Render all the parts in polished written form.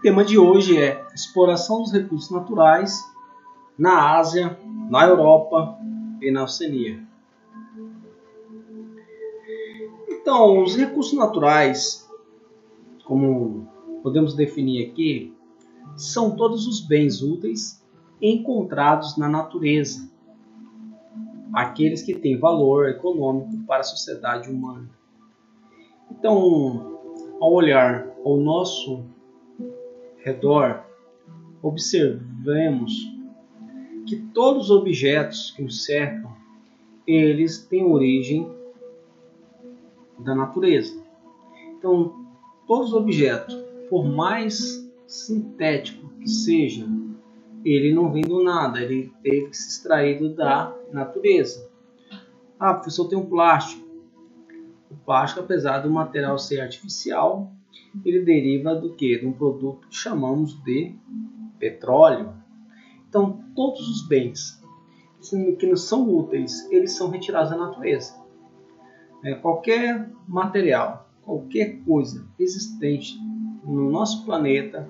tema de hoje é exploração dos recursos naturais na Ásia, na Europa e na Oceania. Então, os recursos naturais, como podemos definir aqui, são todos os bens úteis encontrados na natureza, aqueles que têm valor econômico para a sociedade humana. Então, ao olhar ao nosso redor, observemos que todos os objetos que nos cercam, eles têm origem da natureza. Então, todos os objetos, por mais sintético que seja, ele não vem do nada, ele teve que ser extraído da natureza. Ah, professor, tem um plástico. O plástico, apesar do material ser artificial, ele deriva do quê? De um produto que chamamos de petróleo. Então, todos os bens que nos são úteis, eles são retirados da natureza. Qualquer material, qualquer coisa existente no nosso planeta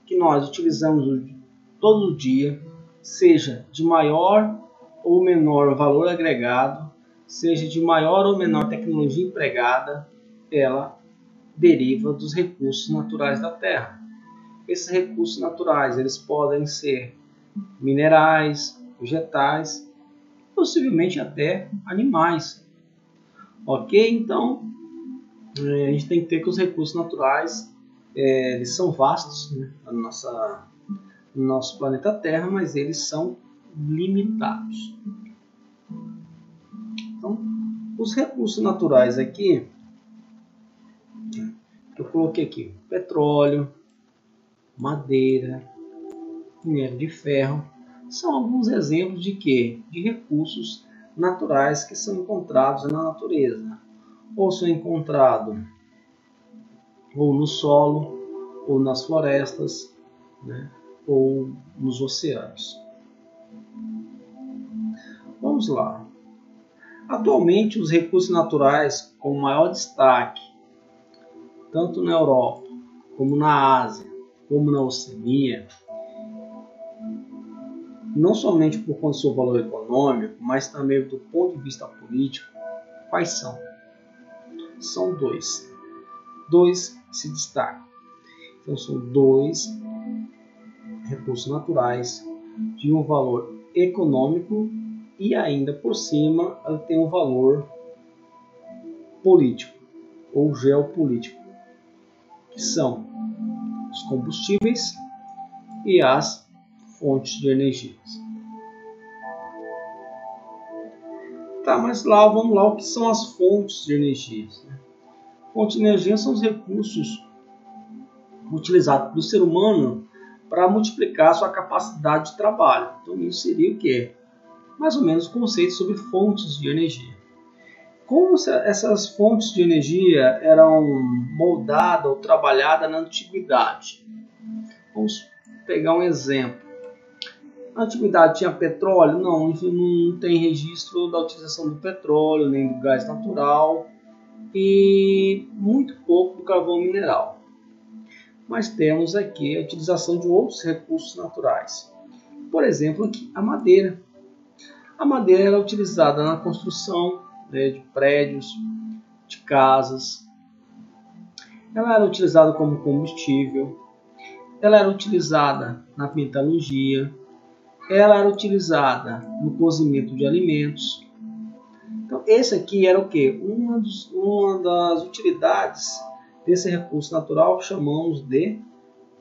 que nós utilizamos todo dia, seja de maior ou menor valor agregado, seja de maior ou menor tecnologia empregada, ela deriva dos recursos naturais da Terra. Esses recursos naturais, eles podem ser minerais, vegetais, possivelmente até animais. Ok? Então, a gente tem que ter que os recursos naturais, eles são vastos, né, no nosso planeta Terra, mas eles são limitados. Então, os recursos naturais aqui, que eu coloquei aqui, petróleo, madeira, minério de ferro, são alguns exemplos de quê? De recursos naturais que são encontrados na natureza. Ou são encontrados ou no solo, ou nas florestas, né? Ou nos oceanos. Vamos lá. Atualmente, os recursos naturais com maior destaque, tanto na Europa, como na Ásia, como na Oceania, não somente por conta do seu valor econômico, mas também do ponto de vista político, quais são? São dois. Dois se destacam. Então, são dois recursos naturais de um valor econômico e ainda por cima ela tem um valor político ou geopolítico, que são os combustíveis e as fontes de energia. Tá, mas vamos lá, o que são as fontes de energia? Fontes de energia são os recursos utilizados pelo ser humano para multiplicar sua capacidade de trabalho. Então isso seria o que? Mais ou menos o conceito sobre fontes de energia. Como essas fontes de energia eram moldadas ou trabalhadas na antiguidade? Vamos pegar um exemplo. Na antiguidade tinha petróleo? Não, não tem registro da utilização do petróleo, nem do gás natural e muito pouco do carvão mineral. Mas temos aqui a utilização de outros recursos naturais. Por exemplo, aqui a madeira. A madeira era utilizada na construção, né, de prédios, de casas. Ela era utilizada como combustível. Ela era utilizada na metalurgia. Ela era utilizada no cozimento de alimentos. Então, esse aqui era o quê? Uma das utilidades desse recurso natural que chamamos de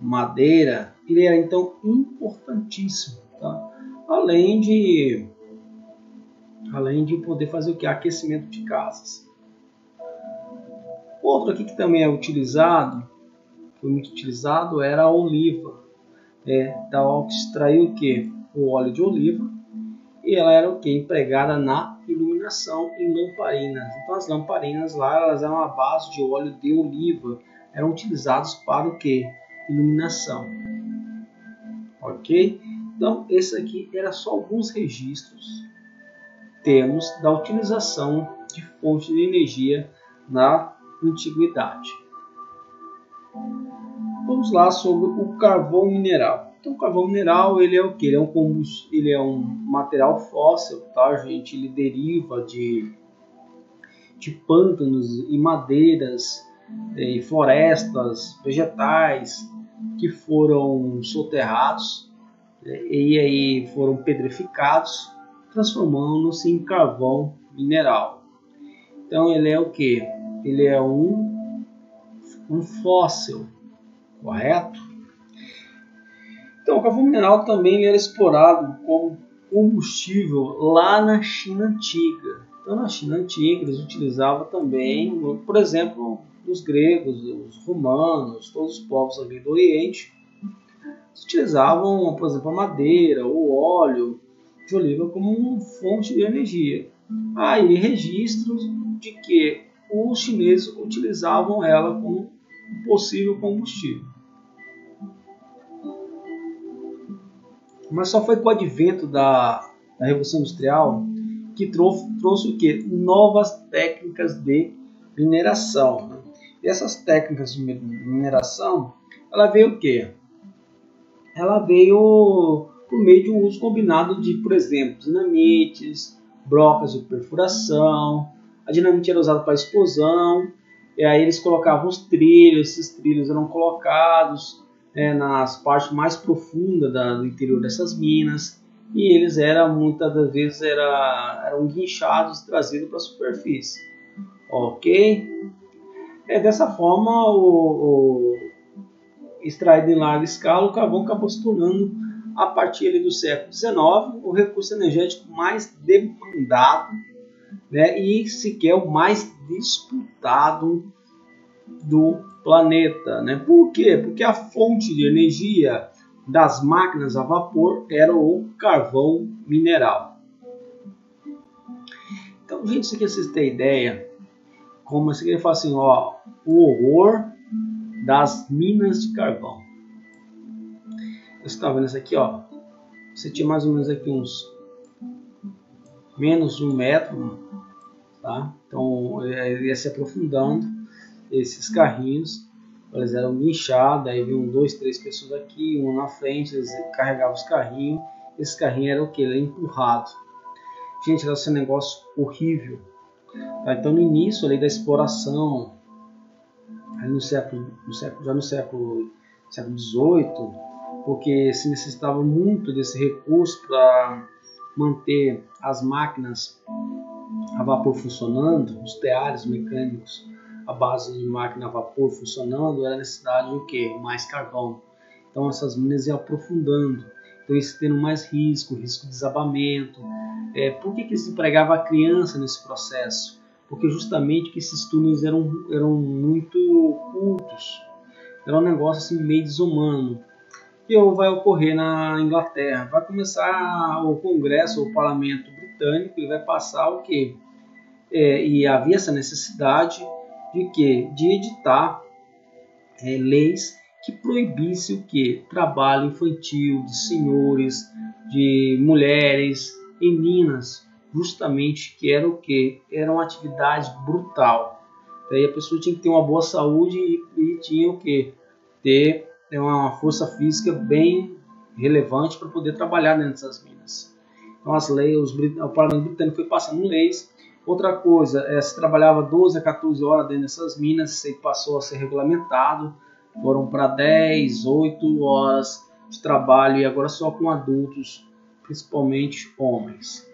madeira. Ele era, então, importantíssimo. Tá? Além de poder fazer o quê? Aquecimento de casas. Outro aqui que também é utilizado, foi muito utilizado, era a oliva. Então, extraiu o quê? O óleo de oliva, e ela era o que? Empregada na iluminação em lamparinas. Então as lamparinas lá, elas eram a base de óleo de oliva, eram utilizados para o que? Iluminação. Ok? Então esse aqui era só alguns registros temos da utilização de fontes de energia na antiguidade. Vamos lá sobre o carvão mineral. Então, o carvão mineral ele é o que? Ele é um material fóssil, tá, gente? Ele deriva de pântanos e madeiras e florestas, vegetais que foram soterrados e aí foram pedrificados, transformando-se em carvão mineral. Então, ele é o que? Ele é um fóssil, correto? Então, o carvão mineral também era explorado como combustível lá na China Antiga. Então, na China Antiga, eles utilizavam também, por exemplo, os gregos, os romanos, todos os povos ali do Oriente, utilizavam, por exemplo, a madeira ou óleo de oliva como uma fonte de energia. Há aí registros de que os chineses utilizavam ela como um possível combustível. Mas só foi com o advento da Revolução Industrial que trouxe o quê? Novas técnicas de mineração. Né? E essas técnicas de mineração, ela veio o quê? Ela veio por meio de um uso combinado de, por exemplo, dinamites, brocas de perfuração. A dinamite era usada para explosão, e aí eles colocavam os trilhos, esses trilhos eram colocados nas partes mais profundas do interior dessas minas, e eles muitas das vezes eram guinchados e trazidos para a superfície. Ok? Dessa forma, extraído em larga escala, o carvão acabou se tornando, a partir ali do século XIX, o recurso energético mais demandado, né, e sequer o mais disputado do planeta. Né? Por quê? Porque a fonte de energia das máquinas a vapor era o carvão mineral. Então, gente, isso aqui vocês têm ideia, como isso aqui ele fala assim, ó, o horror das minas de carvão. Você está vendo isso aqui, ó? Você tinha mais ou menos aqui uns menos de 1 metro, tá? Então ele ia se aprofundando. Esses carrinhos, eles eram guinchados, aí vinham 2, 3 pessoas aqui, um na frente, eles carregavam os carrinhos. Esse carrinho era o que? Ele era empurrado. Gente, era esse negócio horrível. Tá? Então no início ali da exploração, aí no século XVIII, porque se necessitava muito desse recurso para manter as máquinas a vapor funcionando, os teares mecânicos à base de máquina a vapor funcionando, era necessidade de o quê? Mais carvão. Então essas minas iam aprofundando, então isso tendo mais risco de desabamento. Por que eles empregavam a criança nesse processo? Porque justamente que esses túneis eram muito curtos, era um negócio assim meio desumano. Que vai ocorrer na Inglaterra? Vai começar o Congresso, o Parlamento Britânico, e vai passar o quê? E havia essa necessidade de quê? De editar leis que proibissem o quê? Trabalho infantil de senhores, de mulheres em minas, justamente que era o quê? Era uma atividade brutal. Daí a pessoa tinha que ter uma boa saúde e tinha o quê? Ter uma força física bem relevante para poder trabalhar dentro dessas minas. Então as leis, o Parlamento Britânico foi passando leis. Outra coisa, se trabalhava 12 a 14 horas dentro dessas minas, isso passou a ser regulamentado, foram para 10, 8 horas de trabalho, e agora só com adultos, principalmente homens.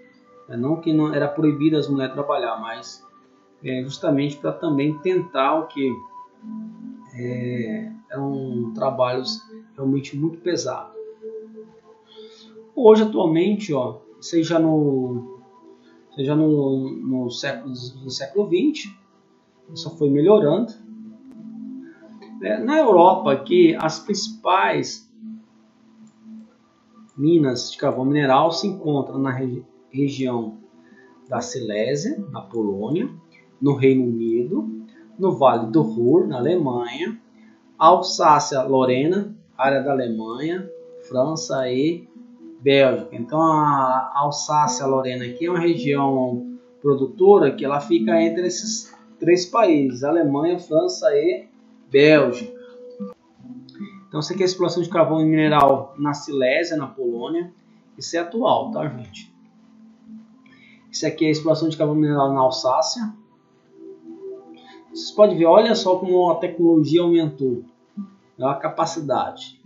Não que não era proibido as mulheres trabalhar, mas justamente para também tentar o que eram trabalhos realmente muito pesados. Hoje, atualmente, seja no século XX, só foi melhorando. Na Europa, aqui, as principais minas de carvão mineral se encontram na região da Silésia, na Polônia, no Reino Unido, no Vale do Ruhr, na Alemanha, Alsácia-Lorena, área da Alemanha, França e Bélgica. Então a Alsácia-Lorena aqui é uma região produtora que ela fica entre esses 3 países, Alemanha, França e Bélgica. Então, isso aqui é a exploração de carvão mineral na Silésia, na Polônia. Isso é atual, tá, gente? Isso aqui é a exploração de carvão mineral na Alsácia. Vocês podem ver, olha só como a tecnologia aumentou a capacidade.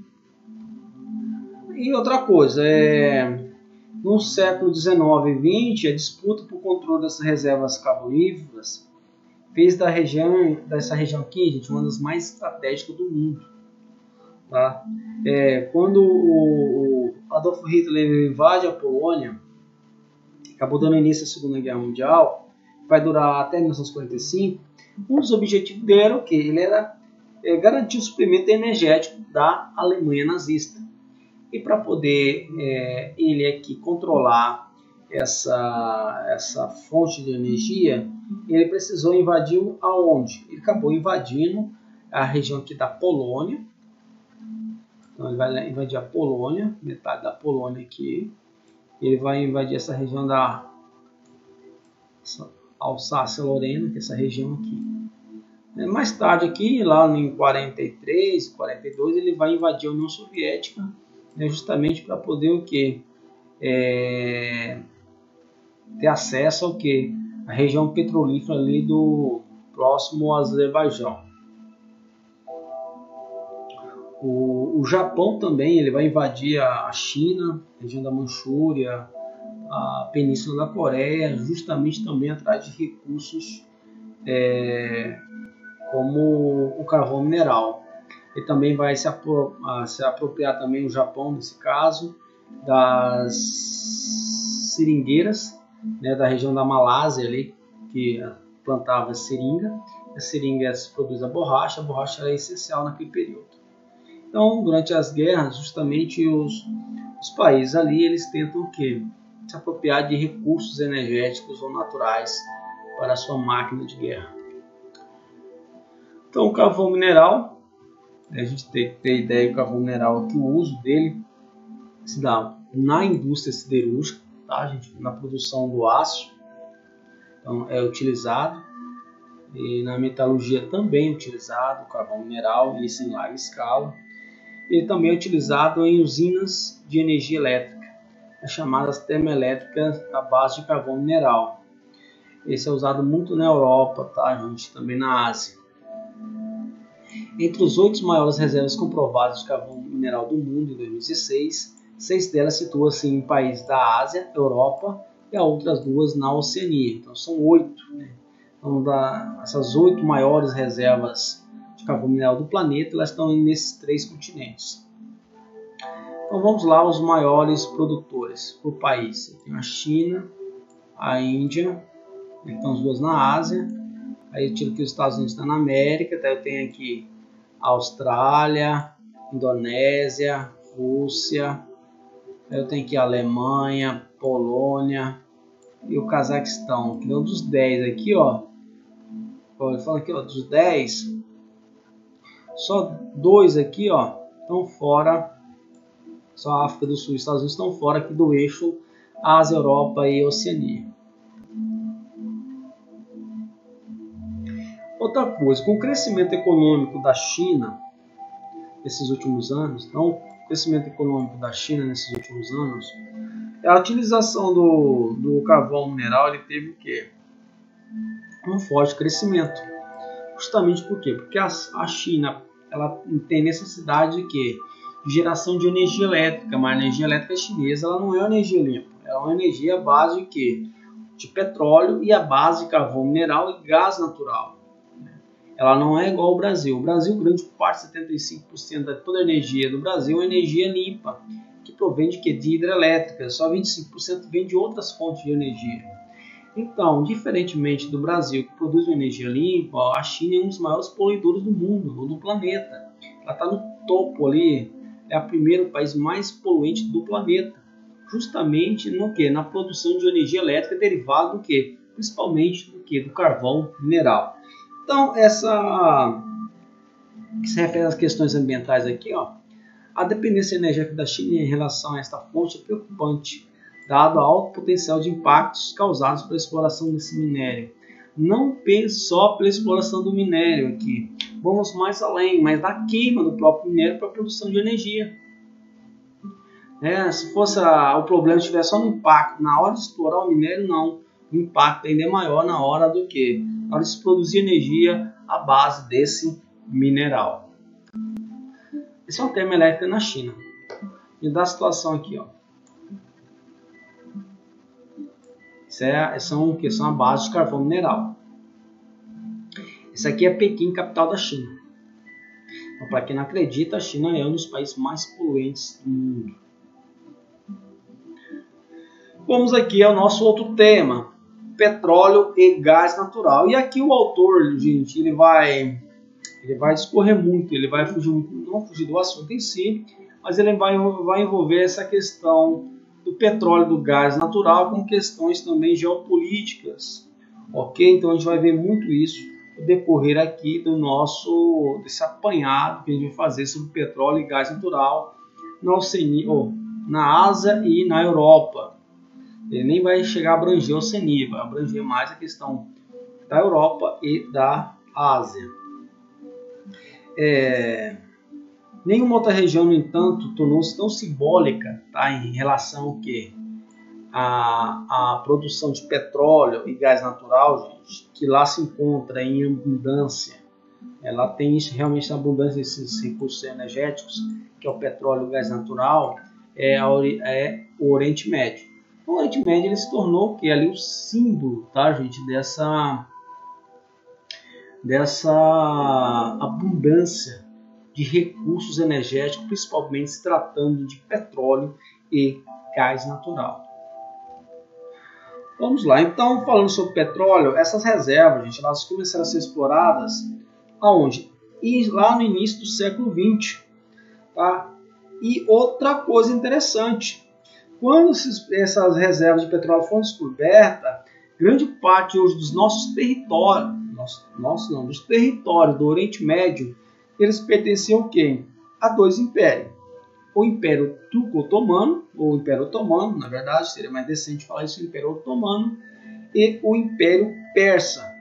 E outra coisa, no século XIX e XX, a disputa por controle dessas reservas carboníferas fez dessa região aqui, gente, uma das mais estratégicas do mundo. Tá? Quando o Adolf Hitler invade a Polônia, acabou dando início à Segunda Guerra Mundial, vai durar até 1945, um dos objetivos dele era o quê? Ele era garantir o suprimento energético da Alemanha nazista. E para poder ele aqui controlar essa fonte de energia, ele precisou invadir aonde? Ele acabou invadindo a região aqui da Polônia. Então ele vai invadir a Polônia, metade da Polônia aqui. Ele vai invadir essa região da Alsácia-Lorena, que é essa região aqui. Mais tarde aqui, lá em 43, 42, ele vai invadir a União Soviética, justamente para poder o quê? Ter acesso ao quê? A região petrolífera ali do próximo ao Azerbaijão. O Japão também ele vai invadir a China, a região da Manchúria, a Península da Coreia, justamente também atrás de recursos como o carvão mineral. Ele também vai se apropriar também o Japão, nesse caso, das seringueiras, da região da Malásia, ali, que plantava seringa. A seringa produz a borracha é essencial naquele período. Então, durante as guerras, justamente os países ali, eles tentam o quê? Se apropriar de recursos energéticos ou naturais para a sua máquina de guerra. Então, o carvão mineral, a gente tem que ter ideia do carvão mineral aqui, o uso dele se dá na indústria siderúrgica, tá, gente? Na produção do aço, então é utilizado, e na metalurgia também é utilizado o carvão mineral, isso em larga escala. Ele também é utilizado em usinas de energia elétrica, as chamadas termoelétricas à base de carvão mineral. Esse é usado muito na Europa, tá, gente? Também na Ásia. Entre os 8 maiores reservas comprovadas de carvão mineral do mundo em 2016, 6 delas situam-se em países da Ásia, Europa e as outras 2 na Oceania. Então são 8. Então, essas 8 maiores reservas de carvão mineral do planeta, elas estão nesses 3 continentes. Então vamos lá, os maiores produtores por país. Tem a China, a Índia, então as 2 na Ásia. Aí eu tiro que os Estados Unidos estão na América, daí eu tenho aqui a Austrália, Indonésia, Rússia, aí eu tenho aqui a Alemanha, Polônia e o Cazaquistão, que é um dos 10 aqui, ó. Eu falo aqui, ó, dos 10, só 2 aqui, ó, estão fora, só a África do Sul e os Estados Unidos estão fora aqui do eixo Ásia, Europa e Oceania. Outra coisa, com o crescimento econômico da China nesses últimos anos, a utilização do carvão mineral ele teve o quê? Um forte crescimento. Justamente por quê? Porque a China ela tem necessidade de quê? De geração de energia elétrica, mas a energia elétrica chinesa ela não é uma energia limpa, é uma energia à base de quê? De petróleo e à base de carvão mineral e gás natural. Ela não é igual ao Brasil. O Brasil, grande parte, 75% de toda a energia do Brasil é energia limpa, que provém de hidrelétrica. Só 25% vem de outras fontes de energia. Então, diferentemente do Brasil, que produz energia limpa, a China é um dos maiores poluidores do mundo, do planeta. Ela está no topo ali, é o primeiro país mais poluente do planeta. Justamente no quê? Na produção de energia elétrica derivada do quê? Principalmente do quê? Do carvão mineral. Então, que se refere às questões ambientais aqui, ó, a dependência energética da China em relação a esta fonte é preocupante, dado o alto potencial de impactos causados pela exploração desse minério. Não pense só pela exploração do minério aqui, vamos mais além, mas da queima do próprio minério para a produção de energia. Se fosse o problema estiver só no impacto, na hora de explorar o minério, não. O impacto ainda é maior na hora do que? Na hora de se produzir energia à base desse mineral. Esse é um termoelétrico na China. E dá a situação aqui, ó. São a base de carvão mineral. Esse aqui é Pequim, capital da China. Então, para quem não acredita, a China é um dos países mais poluentes do mundo. Vamos aqui ao nosso outro tema, petróleo e gás natural. E aqui o autor, gente, ele vai discorrer muito, ele vai fugir muito, não fugir do assunto em si, mas ele vai envolver essa questão do petróleo e do gás natural com questões também geopolíticas, ok? Então a gente vai ver muito isso no decorrer aqui desse apanhado que a gente vai fazer sobre petróleo e gás natural na Ásia e na Europa. Ele nem vai chegar a abranger a Oceania, vai abranger mais a questão da Europa e da Ásia. Nenhuma outra região, no entanto, tornou-se tão simbólica, tá, em relação ao que? A produção de petróleo e gás natural, gente, que lá se encontra em abundância. Ela tem realmente abundância desses recursos energéticos, que é o petróleo e o gás natural, é o Oriente Médio. O Oriente Médio ele se tornou ali o símbolo, tá, gente, dessa abundância de recursos energéticos, principalmente se tratando de petróleo e gás natural. Vamos lá, então, falando sobre petróleo, essas reservas, gente, elas começaram a ser exploradas aonde? Lá no início do século XX, tá? E outra coisa interessante, quando essas reservas de petróleo foram descobertas, grande parte hoje dos nossos territórios, dos territórios do Oriente Médio, eles pertenciam a quem? A dois impérios. O Império Turco-Otomano, ou Império Otomano, na verdade, seria mais decente falar isso, o Império Otomano, e o Império Persa.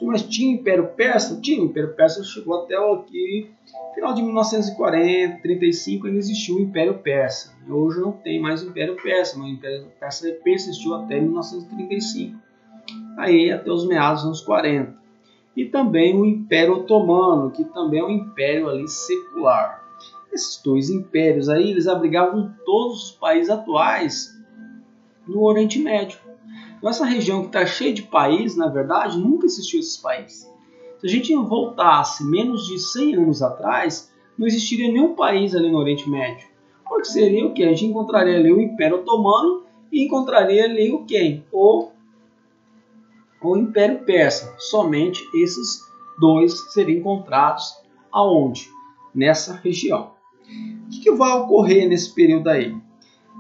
Mas tinha o Império Persa? Tinha. O Império Persa chegou até aqui, final de 1940, 35, ainda existiu o Império Persa. Hoje não tem mais o Império Persa, mas o Império Persa persistiu até 1935, aí até os meados dos anos 40. E também o Império Otomano, que também é um império ali secular. Esses dois impérios aí, eles abrigavam todos os países atuais no Oriente Médio. Então, essa região que está cheia de países, na verdade, nunca existiu esses países. Se a gente voltasse menos de 100 anos atrás, não existiria nenhum país ali no Oriente Médio. Porque seria o que? A gente encontraria ali o Império Otomano e encontraria ali o quem? O Império Persa. Somente esses dois seriam encontrados aonde? Nessa região. O que vai ocorrer nesse período aí?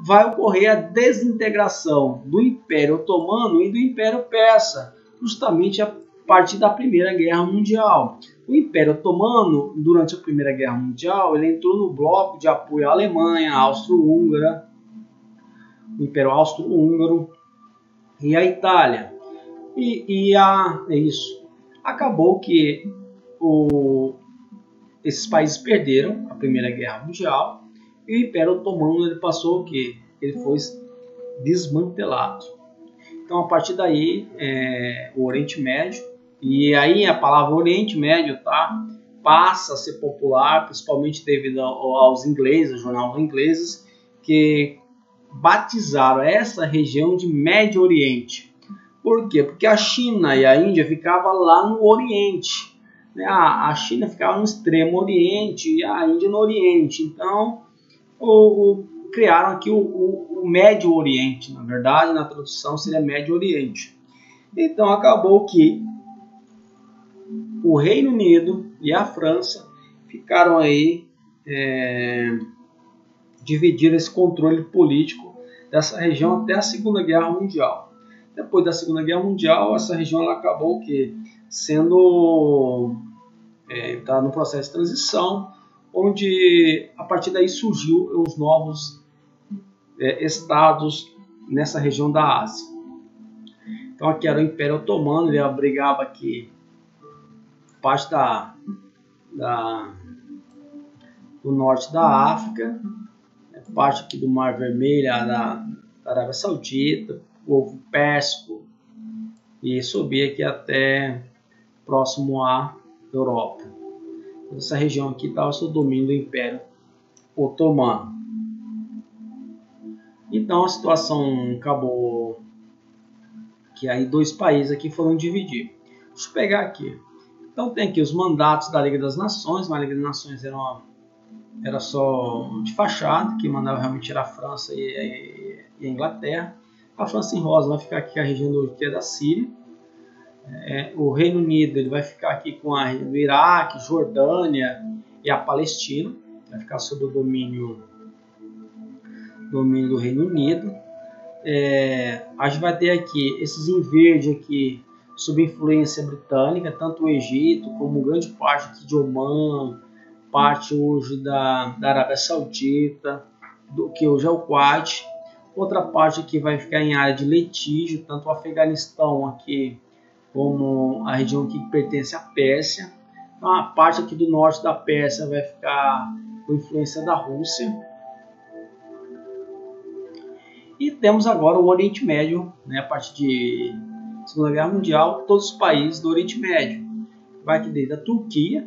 Vai ocorrer a desintegração do Império Otomano e do Império Persa, justamente a partir da Primeira Guerra Mundial. O Império Otomano, durante a Primeira Guerra Mundial, ele entrou no bloco de apoio à Alemanha, Áustria-Húngara, o Império Austro-Húngaro e a Itália. É isso. Acabou que esses países perderam a Primeira Guerra Mundial e o Império Otomano ele passou o quê? Ele foi desmantelado. Então, a partir daí, o Oriente Médio, e aí a palavra Oriente Médio passa a ser popular, principalmente devido aos ingleses, aos jornais ingleses, que batizaram essa região de Médio Oriente. Por quê? Porque a China e a Índia ficavam lá no Oriente. A China ficava no extremo Oriente e a Índia no Oriente. Então, criaram aqui o Médio Oriente. Na verdade, na tradução seria Médio Oriente. Então, acabou que o Reino Unido e a França ficaram aí, dividiram esse controle político dessa região até a Segunda Guerra Mundial. Depois da Segunda Guerra Mundial, essa região ela acabou sendo tá no processo de transição, onde a partir daí surgiu os novos estados nessa região da Ásia. Então aqui era o Império Otomano, ele abrigava aqui parte do norte da África, parte aqui do Mar Vermelho, da Arábia Saudita, o Golfo Pérsico, e subir aqui até próximo à Europa. Essa região aqui estava sob domínio do Império Otomano. Então a situação acabou que aí dois países aqui foram dividir. Deixa eu pegar aqui. Então tem aqui os mandatos da Liga das Nações. Mas a Liga das Nações era só de fachada, que mandava realmente era a França e a Inglaterra. A França em rosa vai ficar aqui com a região do que é da Síria. O Reino Unido ele vai ficar aqui com o Iraque, Jordânia e a Palestina. Vai ficar sob o domínio do Reino Unido. A gente vai ter aqui esses em verde aqui sob influência britânica, tanto o Egito como grande parte aqui de Omã, parte hoje da Arábia Saudita, do que hoje é o Kuwait. Outra parte aqui vai ficar em área de litígio, tanto o Afeganistão aqui como a região que pertence à Pérsia. Então, a parte aqui do norte da Pérsia vai ficar com influência da Rússia. E temos agora o Oriente Médio, né, a partir de Segunda Guerra Mundial, todos os países do Oriente Médio. Vai aqui desde a Turquia.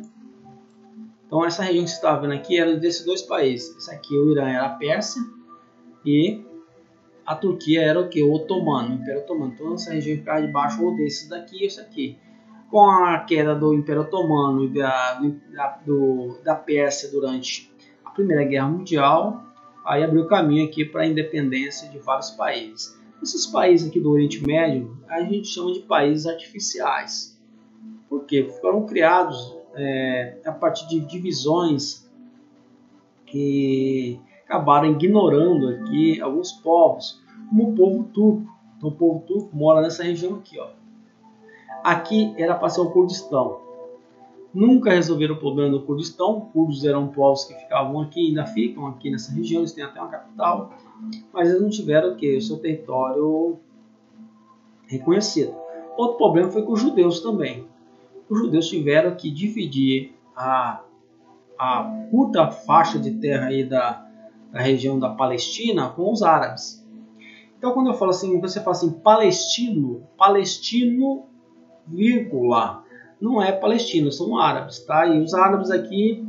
Então essa região que você está vendo aqui era desses dois países. Esse aqui, o Irã, era a Pérsia e a Turquia era o que? O Otomano, o Império Otomano. Então essa região ficava debaixo ou desses daqui e esse aqui. Com a queda do Império Otomano e da Pérsia durante a Primeira Guerra Mundial, aí abriu caminho aqui para a independência de vários países. Esses países aqui do Oriente Médio a gente chama de países artificiais. Por quê? Foram criados a partir de divisões que acabaram ignorando aqui alguns povos, como o povo turco. Então o povo turco mora nessa região aqui, ó. Aqui era para ser o Kurdistão. Nunca resolveram o problema do Kurdistão. Os curdos eram povos que ficavam aqui, ainda ficam aqui nessa região, eles têm até uma capital, mas eles não tiveram o seu território reconhecido. Outro problema foi com os judeus também. Os judeus tiveram que dividir a curta faixa de terra aí da região da Palestina com os árabes. Então quando eu falo assim, você fala assim, palestino, vírgula, não é palestino, são árabes, tá? E os árabes aqui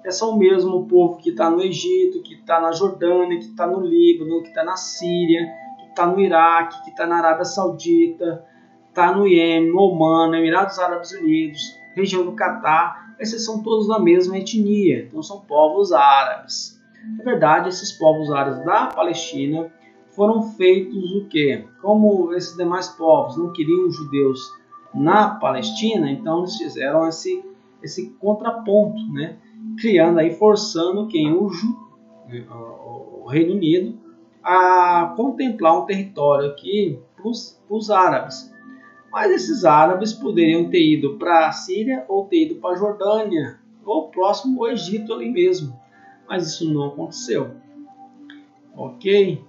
são o mesmo povo que está no Egito, que está na Jordânia, que está no Líbano, que está na Síria, que está no Iraque, que está na Arábia Saudita, está no Iêmen, no Omã, Emirados Árabes Unidos, região do Catar. Esses são todos da mesma etnia, então são povos árabes. Na verdade, esses povos árabes da Palestina foram feitos o quê? Como esses demais povos não queriam os judeus na Palestina, então eles fizeram esse contraponto, né? Criando aí, forçando o Reino Unido a contemplar um território aqui para os árabes. Mas esses árabes poderiam ter ido para a Síria ou ter ido para a Jordânia ou próximo ao Egito ali mesmo, mas isso não aconteceu. Ok?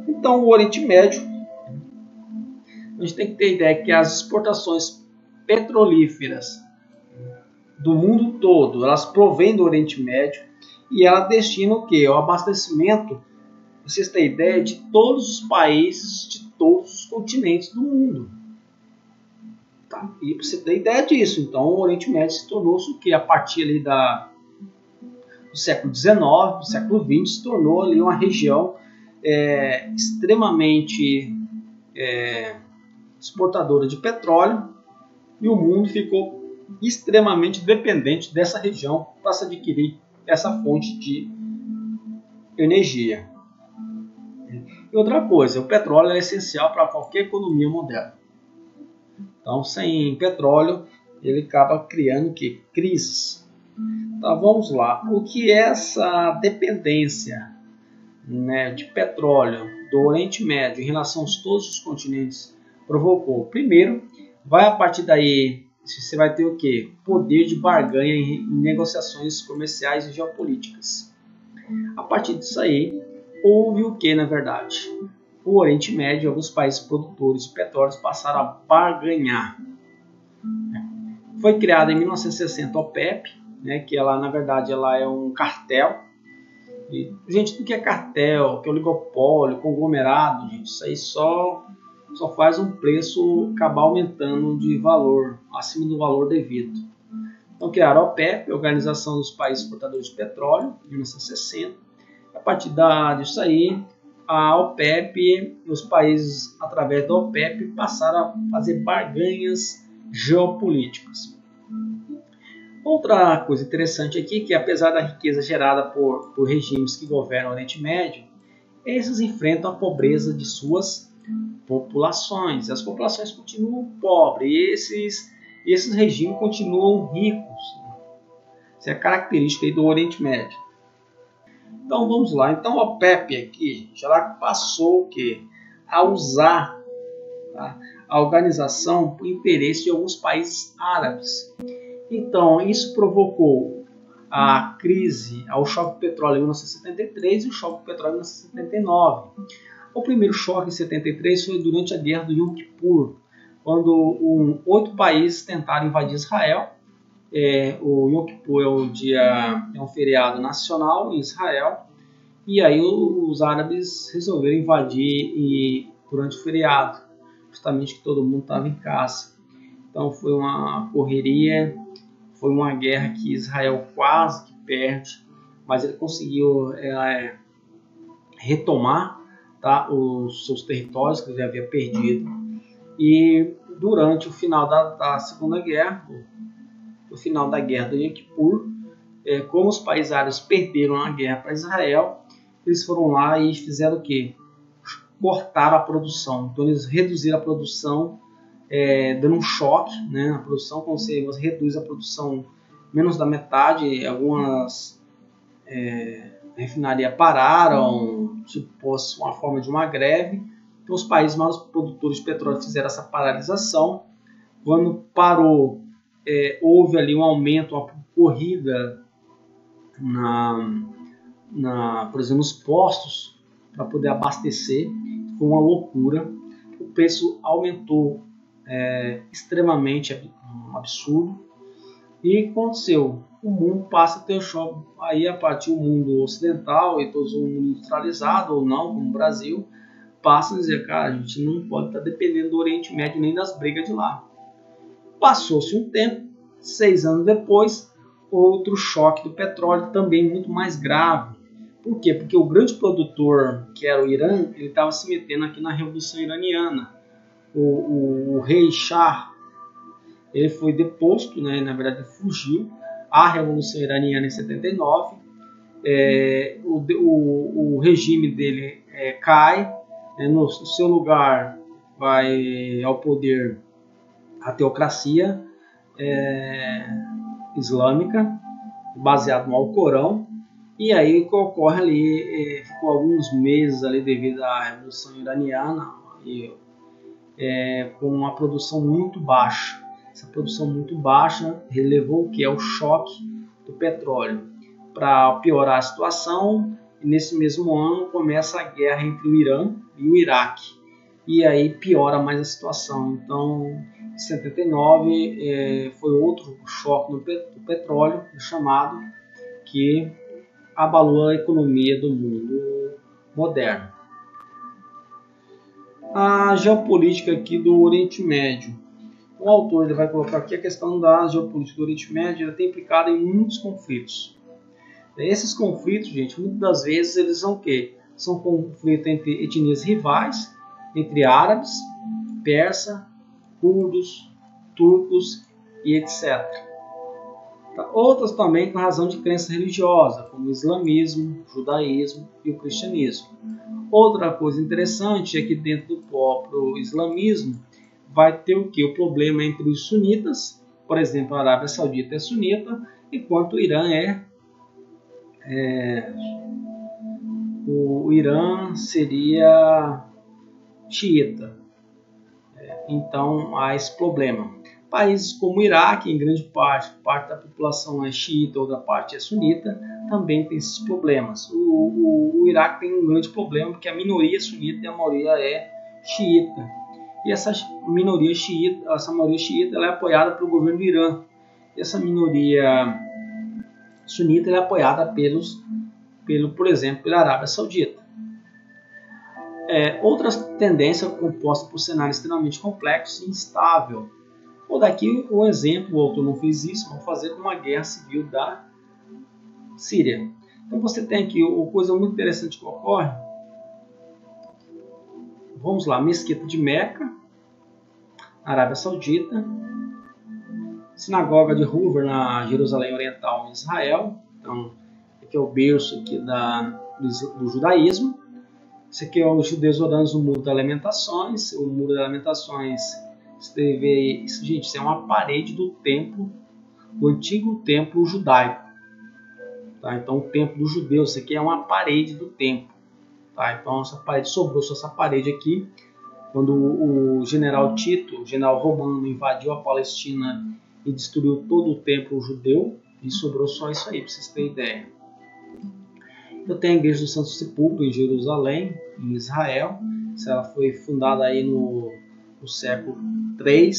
Então o Oriente Médio, a gente tem que ter ideia que as exportações petrolíferas do mundo todo, elas provêm do Oriente Médio e ela destina o quê? O abastecimento, vocês têm ideia, de todos os países, de todos os continentes do mundo. Tá? E você ter ideia disso, então o Oriente Médio se tornou-se o quê? A partir ali do século XIX, do século XX, se tornou ali uma região extremamente exportadora de petróleo, e o mundo ficou extremamente dependente dessa região para se adquirir essa fonte de energia. E outra coisa, o petróleo é essencial para qualquer economia moderna. Então, sem petróleo, ele acaba criando crises. Então, vamos lá. O que é essa dependência, né, de petróleo do Oriente Médio em relação a todos os continentes provocou? Primeiro, vai a partir daí, você vai ter o quê? Poder de barganha em negociações comerciais e geopolíticas. A partir disso aí, houve o que, na verdade? O Oriente Médio, alguns países produtores de petróleo passaram a barganhar. Foi criada em 1960 a OPEP, né, que ela, na verdade, ela é um cartel. E, gente, tudo que é cartel, que é oligopólio, conglomerado, gente, isso aí só faz um preço acabar aumentando de valor, acima do valor devido. Então criaram a OPEP, a Organização dos Países Exportadores de Petróleo, em 1960. A partir disso aí, a OPEP, os países, através da OPEP, passaram a fazer barganhas geopolíticas. Outra coisa interessante aqui, que apesar da riqueza gerada por regimes que governam o Oriente Médio, esses enfrentam a pobreza de suas populações. As populações continuam pobres e esses regimes continuam ricos. Essa é a característica aí do Oriente Médio. Então vamos lá. Então a OPEP aqui já passou o quê? A usar, tá, a organização por interesse de alguns países árabes. Então isso provocou a crise, o choque do petróleo em 1973 e o choque do petróleo em 1979. O primeiro choque em 73 foi durante a guerra do Yom Kippur, quando 8 países tentaram invadir Israel. O Yom Kippur é um feriado nacional em Israel, e aí os árabes resolveram invadir durante o feriado, justamente que todo mundo estava em casa. Então foi uma correria, foi uma guerra que Israel quase que perde, mas ele conseguiu retomar, tá, os seus territórios que ele havia perdido. E durante o final da Segunda Guerra, no final da guerra do Yom Kippur, como os países árabes perderam a guerra para Israel, eles foram lá e fizeram o quê? Cortaram a produção. Então eles reduziram a produção, dando um choque, né, na produção. Quando você reduz a produção menos da metade, algumas refinarias pararam, tipo, uma forma de uma greve. Então os países mais produtores de petróleo fizeram essa paralisação. Quando parou, houve ali um aumento, uma corrida por exemplo, nos postos para poder abastecer. Foi uma loucura. O preço aumentou extremamente, um absurdo. E aconteceu, o mundo passa a ter um choque. Aí a partir do mundo ocidental e todo o mundo industrializado ou não, como o Brasil, passa a dizer, cara, a gente não pode estar dependendo do Oriente Médio nem das brigas de lá. Passou-se um tempo, 6 anos depois, outro choque do petróleo, também muito mais grave. Por quê? Porque o grande produtor, que era o Irã, ele estava se metendo aqui na Revolução Iraniana. O rei Shah, ele foi deposto, né, na verdade fugiu à Revolução Iraniana em 79. O regime dele cai, no seu lugar vai ao poder a teocracia islâmica, baseado no Alcorão. E aí o que ocorre ali, ficou alguns meses ali devido à Revolução Iraniana, com uma produção muito baixa. Essa produção muito baixa levou o que? É o choque do petróleo. Para piorar a situação, nesse mesmo ano começa a guerra entre o Irã e o Iraque. E aí piora mais a situação. Então, em 79 foi outro choque do petróleo, chamado, que abalou a economia do mundo moderno. A geopolítica aqui do Oriente Médio. O autor ele vai colocar aqui a questão da geopolítica do Oriente Médio, ela tem implicado em muitos conflitos. Esses conflitos, gente, muitas das vezes eles são o quê? São conflitos entre etnias rivais, entre árabes, persa, curdos, turcos e etc. Outras também com razão de crença religiosa, como o islamismo, o judaísmo e o cristianismo. Outra coisa interessante é que dentro do próprio islamismo vai ter o que? O problema entre os sunitas, por exemplo, a Arábia Saudita é sunita, enquanto o Irã o Irã seria xiita. Então há esse problema. Países como o Iraque, em grande parte da população é xiita, outra parte é sunita, também tem esses problemas. O Iraque tem um grande problema porque a minoria é sunita e a maioria é xiita. E essa maioria xiita ela é apoiada pelo governo do Irã. essa minoria sunita é apoiada por exemplo, pela Arábia Saudita. Outras tendências compostas por cenário extremamente complexo e instável. Ou daqui o exemplo, o autor não fez isso, vamos fazer com uma guerra civil da Síria. Então você tem aqui uma coisa muito interessante que ocorre. Vamos lá, Mesquita de Meca, Arábia Saudita, Sinagoga de Hoover na Jerusalém Oriental, em Israel. Então, aqui é o berço aqui do judaísmo. Esse aqui é os judeus orando no Muro das Lamentações. O Muro das Lamentações, gente, isso é uma parede do templo, do antigo templo judaico. Tá? Então, o templo dos judeus, isso aqui é uma parede do templo. Tá? Então, essa parede sobrou só essa parede aqui. Quando o general Tito, o general romano, invadiu a Palestina e destruiu todo o templo judeu, e sobrou só isso aí, para vocês terem ideia. Eu tenho a Igreja do Santo Sepulcro em Jerusalém, em Israel. Ela foi fundada aí no século III,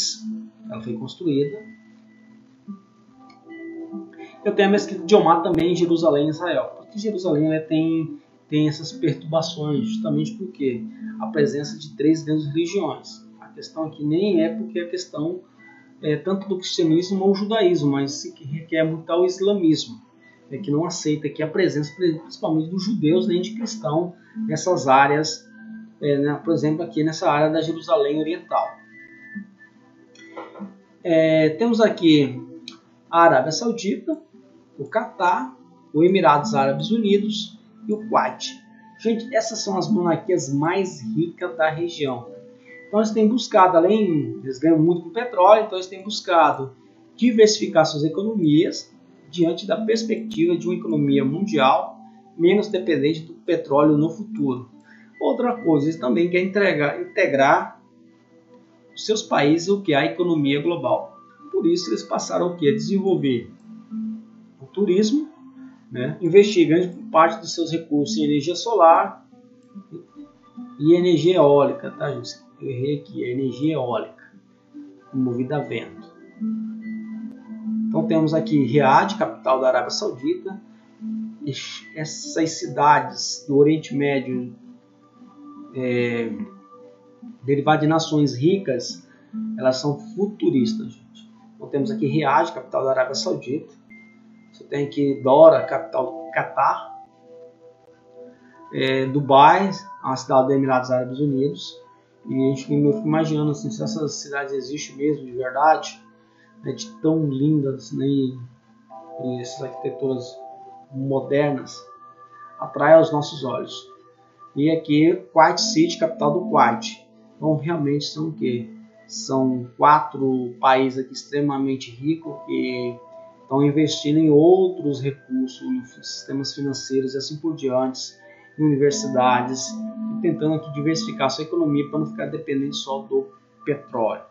ela foi construída. Eu tenho a Mesquita de Omar também em Jerusalém, Israel. Porque Jerusalém tem essas perturbações, justamente porque a presença de 3 grandes religiões. A questão aqui nem é porque a questão tanto do cristianismo ou judaísmo, mas se requer muito ao islamismo, que não aceita aqui a presença principalmente dos judeus nem de cristão nessas áreas, por exemplo aqui nessa área da Jerusalém Oriental. Temos aqui a Arábia Saudita, o Catar, os Emirados Árabes Unidos e o Kuwait. Gente, essas são as monarquias mais ricas da região. Então eles têm buscado, eles ganham muito com petróleo, então eles têm buscado diversificar suas economias diante da perspectiva de uma economia mundial menos dependente do petróleo no futuro. Outra coisa, eles também querem integrar os seus países o que é a economia global. Por isso eles passaram a desenvolver o turismo, investir grande parte dos seus recursos em energia solar e energia eólica, tá, gente? Eu errei aqui, é energia eólica, movida a vento. Então temos aqui Riad, capital da Arábia Saudita. Essas cidades do Oriente Médio, derivadas de nações ricas, elas são futuristas, gente. Então temos aqui Riad, capital da Arábia Saudita. Você tem aqui Dora, capital do Catar. Dubai, a cidade dos Emirados Árabes Unidos. E eu fico imaginando assim, se essas cidades existem mesmo de verdade, de tão lindas, e essas arquiteturas modernas, atrai aos nossos olhos. E aqui Kuwait City, capital do Kuwait. Então realmente são o quê? São 4 países aqui extremamente ricos que estão investindo em outros recursos, em sistemas financeiros e assim por diante, em universidades, e tentando aqui diversificar sua economia para não ficar dependente só do petróleo.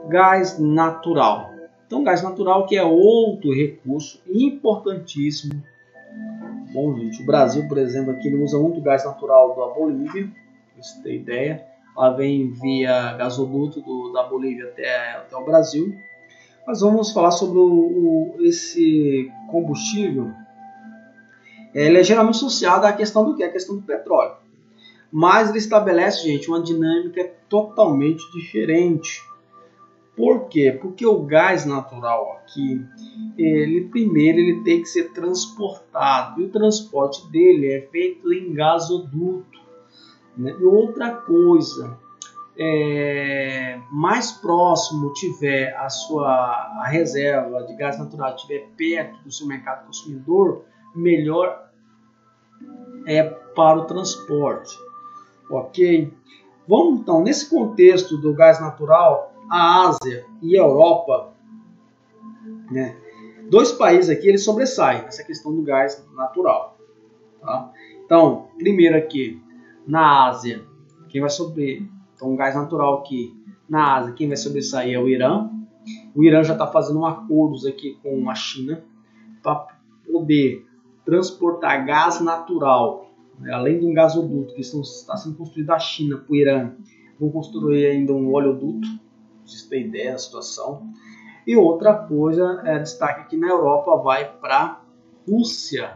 Gás natural. Então, gás natural que é outro recurso importantíssimo. Bom, gente, o Brasil, por exemplo, aqui não usa muito gás natural da Bolívia, pra você ter ideia. Ela vem via gasoduto da Bolívia até o Brasil. Mas vamos falar sobre esse combustível. Ele é geralmente associado à questão do que? A questão do petróleo. Mas ele estabelece, gente, uma dinâmica totalmente diferente. Por quê? Porque o gás natural aqui, primeiro ele tem que ser transportado. E o transporte dele é feito em gasoduto. Né? E outra coisa, mais próximo tiver a reserva de gás natural, estiver perto do seu mercado consumidor, melhor é para o transporte. Ok? Vamos então, nesse contexto do gás natural, a Ásia e a Europa, 2 países aqui eles sobressaem nessa questão do gás natural. Tá? Então, primeiro aqui, na Ásia, quem vai então, o gás natural aqui na Ásia, quem vai sobressair é o Irã. O Irã já está fazendo acordos aqui com a China para poder transportar gás natural, além de um gasoduto que está sendo construído da China para o Irã, vão construir ainda um oleoduto, para vocês terem ideia da situação. E outra coisa, destaque aqui na Europa, vai para a Rússia.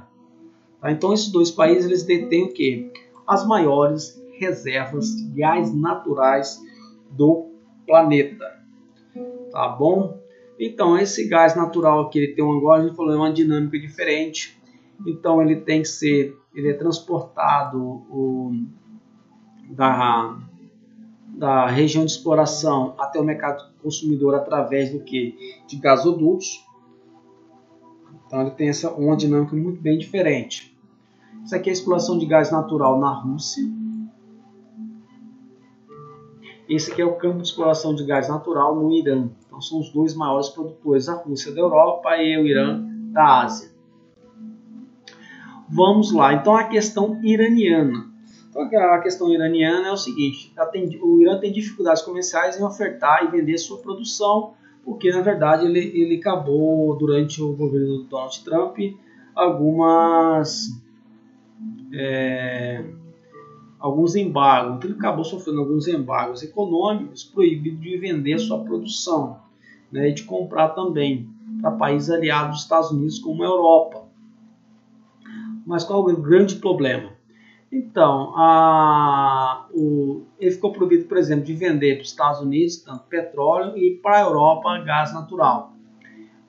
Tá? Então esses dois países eles detêm o quê? As maiores reservas de gás naturais do planeta. Tá bom? Então esse gás natural aqui, ele tem agora a gente falou, uma dinâmica diferente. Então ele tem que ser, ele é transportado da região de exploração até o mercado consumidor através do que? De gasodutos. Então ele tem uma dinâmica muito bem diferente. Isso aqui é a exploração de gás natural na Rússia. Esse aqui é o campo de exploração de gás natural no Irã. Então são os dois maiores produtores, a Rússia da Europa e o Irã da Ásia. Vamos lá, então a questão iraniana. Então a questão iraniana é o seguinte, o Irã tem dificuldades comerciais em ofertar e vender sua produção, porque na verdade ele acabou, durante o governo do Donald Trump, alguns embargos. Então ele acabou sofrendo alguns embargos econômicos, proibido de vender sua produção, né, e de comprar também para países aliados dos Estados Unidos como a Europa. Mas qual é o grande problema? Então, ele ficou proibido, por exemplo, de vender para os Estados Unidos tanto petróleo e para a Europa gás natural.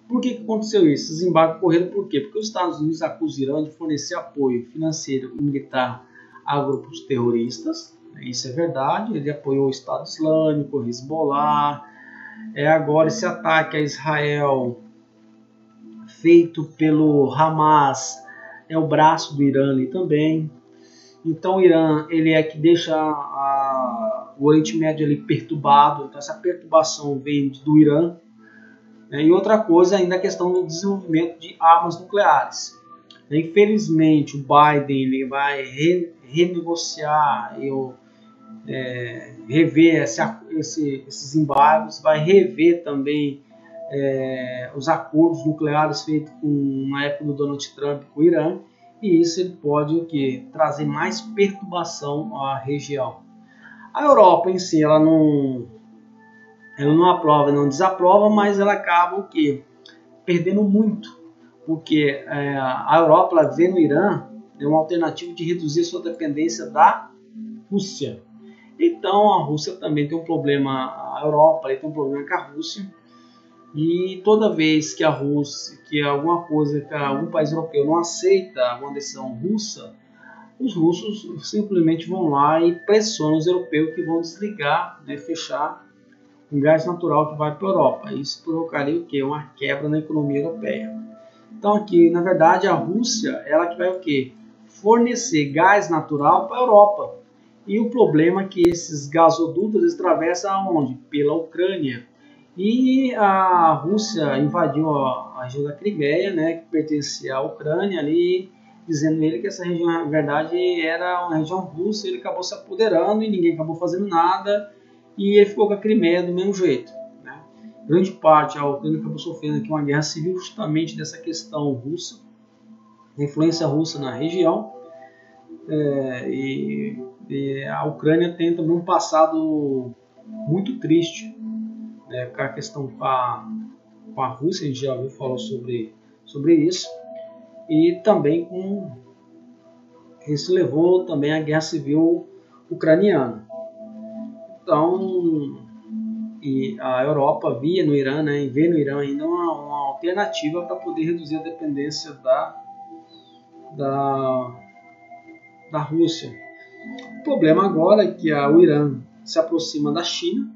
Por que aconteceu isso? Esses embargos ocorreram por quê? Porque os Estados Unidos acusam o Irã de fornecer apoio financeiro e militar a grupos terroristas. Isso é verdade, ele apoiou o Estado Islâmico, o Hezbollah. Agora esse ataque a Israel feito pelo Hamas é o braço do Irã ali também. Então o Irã ele é que deixa o Oriente Médio ali perturbado. Então essa perturbação vem do Irã. E outra coisa ainda a questão do desenvolvimento de armas nucleares. Infelizmente o Biden ele vai renegociar rever esses embargos, vai rever também os acordos nucleares feitos na época do Donald Trump com o Irã, e isso ele pode trazer mais perturbação à região. A Europa em si ela não aprova, não desaprova, mas ela acaba perdendo muito, porque a Europa ela vê no Irã uma alternativa de reduzir sua dependência da Rússia. Então a Rússia também tem um problema, a Europa tem um problema com a Rússia, e toda vez que algum país europeu não aceita uma decisão russa, os russos simplesmente vão lá e pressionam os europeus que vão desligar, fechar o gás natural que vai para a Europa. Isso provocaria o quê? Uma quebra na economia europeia. Então aqui, na verdade, a Rússia ela que vai fornecer gás natural para a Europa. E o problema é que esses gasodutos atravessam aonde? Pela Ucrânia. E a Rússia invadiu a região da Crimeia, que pertencia à Ucrânia, ali, dizendo ele que essa região, na verdade, era uma região russa. Ele acabou se apoderando e ninguém acabou fazendo nada. E ele ficou com a Crimeia do mesmo jeito. Grande parte a Ucrânia acabou sofrendo aqui uma guerra civil justamente dessa questão russa, da influência russa na região. E a Ucrânia tem também um passado muito triste, com a questão com a Rússia, a gente já ouviu falar sobre isso, e também isso levou também à guerra civil ucraniana. Então, e a Europa vê no Irã ainda uma alternativa para poder reduzir a dependência da Rússia. O problema agora é que o Irã se aproxima da China,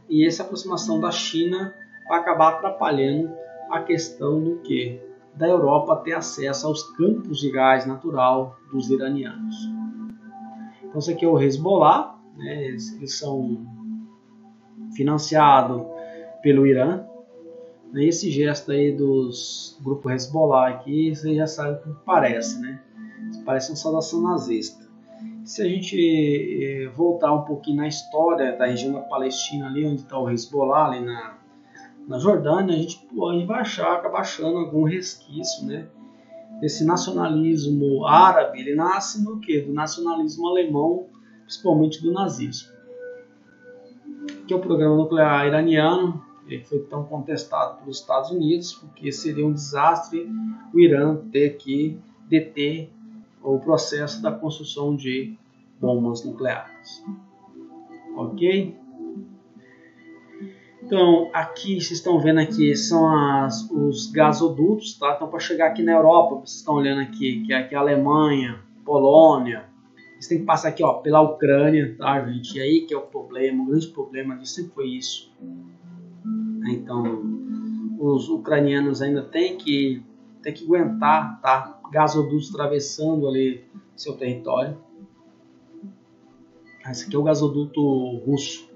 e essa aproximação da China vai acabar atrapalhando a questão da Europa ter acesso aos campos de gás natural dos iranianos. Então isso aqui é o Hezbollah, eles são financiados pelo Irã. Esse gesto aí dos grupos Hezbollah aqui, você já sabe o que parece, Parece uma saudação nazista. Se a gente voltar um pouquinho na história da região da Palestina, ali onde está o Hezbollah, ali na Jordânia, a gente vai acabar achando algum resquício, Esse nacionalismo árabe, ele nasce no quê? Do nacionalismo alemão, principalmente do nazismo. Aqui é o programa nuclear iraniano, Ele foi tão contestado pelos Estados Unidos, porque seria um desastre o Irã ter que deter o processo da construção de bombas nucleares. Ok? Então, aqui, vocês estão vendo aqui, são os gasodutos, tá? Então, para chegar aqui na Europa, vocês estão olhando aqui, que é aqui a Alemanha, Polônia. Vocês têm que passar aqui, ó, pela Ucrânia, tá, gente? E aí que é o problema, o grande problema disso sempre foi isso. Então, os ucranianos ainda têm que aguentar, tá? Gasodutos atravessando ali seu território. Esse aqui é o gasoduto russo.